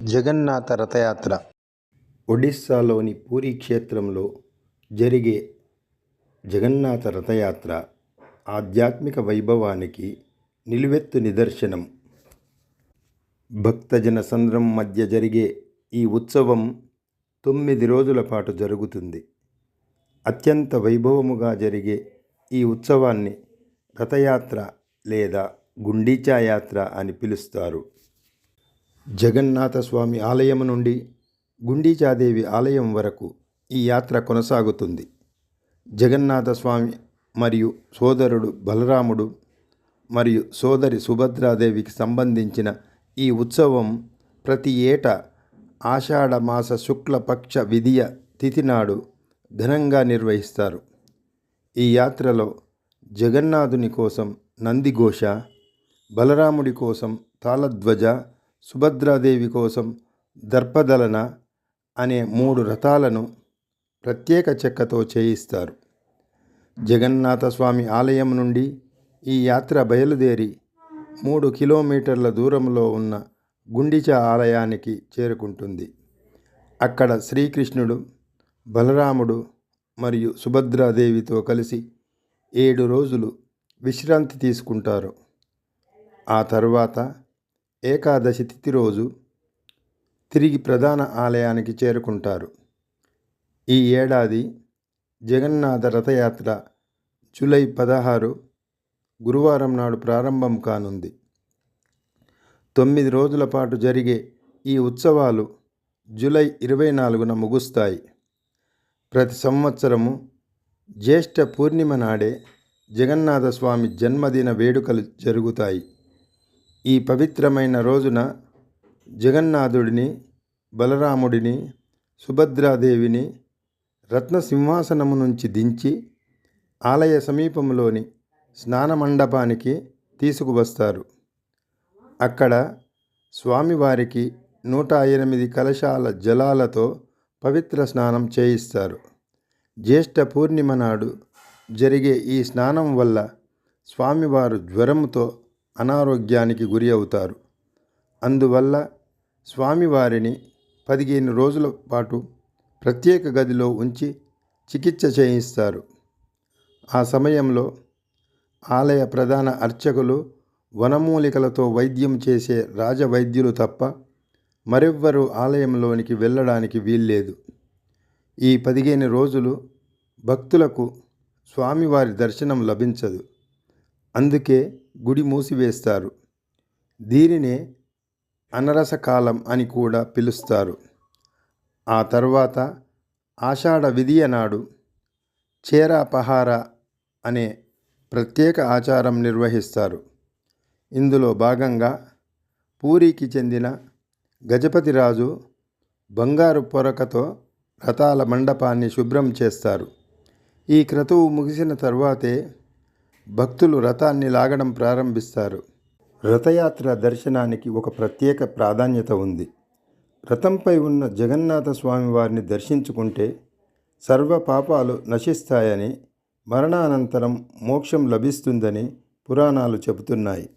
జగన్నాథ రథయాత్ర ఒడిస్సాలోని పూరీ క్షేత్రంలో జరిగే జగన్నాథ రథయాత్ర ఆధ్యాత్మిక వైభవానికి నిలువెత్తు నిదర్శనం. భక్తజన సంద్రం మధ్య జరిగే ఈ ఉత్సవం 9 రోజుల పాటు జరుగుతుంది. అత్యంత వైభవముగా జరిగే ఈ ఉత్సవాన్ని రథయాత్ర లేదా గుండీచా యాత్ర అని పిలుస్తారు. జగన్నాథ స్వామి ఆలయం నుండి గుండీచాదేవి ఆలయం వరకు ఈ యాత్ర కొనసాగుతుంది. జగన్నాథ స్వామి మరియు సోదరుడు బలరాముడు మరియు సోదరి సుభద్రాదేవికి సంబంధించిన ఈ ఉత్సవం ప్రతి ఏటా ఆషాఢ మాస శుక్లపక్ష విధియ తిథి నాడు ఘనంగా నిర్వహిస్తారు. ఈ యాత్రలో జగన్నాథుని కోసం నందిఘోష, బలరాముడి కోసం తాళధ్వజ, సుభద్రాదేవి కోసం దర్పదలన అనే 3 రథాలను ప్రత్యేక చెక్కతో చేయిస్తారు. జగన్నాథ స్వామి ఆలయం నుండి ఈ యాత్ర బయలుదేరి 3 కిలోమీటర్ల దూరంలో ఉన్న గుండిచా ఆలయానికి చేరుకుంటుంది. అక్కడ శ్రీకృష్ణుడు, బలరాముడు మరియు సుభద్రాదేవితో కలిసి 7 రోజులు విశ్రాంతి తీసుకుంటారు. ఆ తర్వాత ఏకాదశి తిథి రోజు తిరిగి ప్రధాన ఆలయానికి చేరుకుంటారు. ఈ ఏడాది జగన్నాథ రథయాత్ర జూలై 16 గురువారం నాడు ప్రారంభం కానుంది. 9 రోజుల పాటు జరిగే ఈ ఉత్సవాలు జూలై 24న ముగుస్తాయి. ప్రతి సంవత్సరము జ్యేష్ఠ పూర్ణిమ నాడే జగన్నాథ స్వామి జన్మదిన వేడుకలు జరుగుతాయి. ఈ పవిత్రమైన రోజున జగన్నాథుడిని, బలరాముడిని, సుభద్రాదేవిని రత్న సింహాసనము నుంచి దించి ఆలయ సమీపంలోని స్నాన మండపానికి తీసుకువస్తారు. అక్కడ స్వామివారికి 108 కలశాల జలాలతో పవిత్ర స్నానం చేయిస్తారు. జ్యేష్ఠ పూర్ణిమ నాడు జరిగే ఈ స్నానం వల్ల స్వామివారు జ్వరముతో అనారోగ్యానికి గురి అవుతారు. అందువల్ల స్వామివారిని 15 రోజుల పాటు ప్రత్యేక గదిలో ఉంచి చికిత్స చేయిస్తారు. ఆ సమయంలో ఆలయ ప్రధాన అర్చకులు వనమూలికలతో వైద్యం చేసే రాజవైద్యులు తప్ప మరెవ్వరూ ఆలయంలోనికి వెళ్ళడానికి వీల్లేదు. ఈ 15 రోజులు భక్తులకు స్వామివారి దర్శనం లభించదు. అందుకే గుడి మూసివేస్తారు. దీనినే అనరసకాలం అని కూడా పిలుస్తారు. ఆ తర్వాత ఆషాఢ విధియ నాడు చేరాపహార అనే ప్రత్యేక ఆచారం నిర్వహిస్తారు. ఇందులో భాగంగా పూరీకి చెందిన గజపతిరాజు బంగారు పొరకతో రథాల మండపాన్ని శుభ్రం చేస్తారు. ఈ క్రతువు ముగిసిన తర్వాతే భక్తులు రథాన్ని లాగడం ప్రారంభిస్తారు. రథయాత్ర దర్శనానికి ఒక ప్రత్యేక ప్రాధాన్యత ఉంది. రథంపై ఉన్న జగన్నాథ స్వామి వారిని దర్శించుకుంటే సర్వ పాపాలు నశిస్తాయని, మరణానంతరం మోక్షం లభిస్తుందని పురాణాలు చెబుతున్నాయి.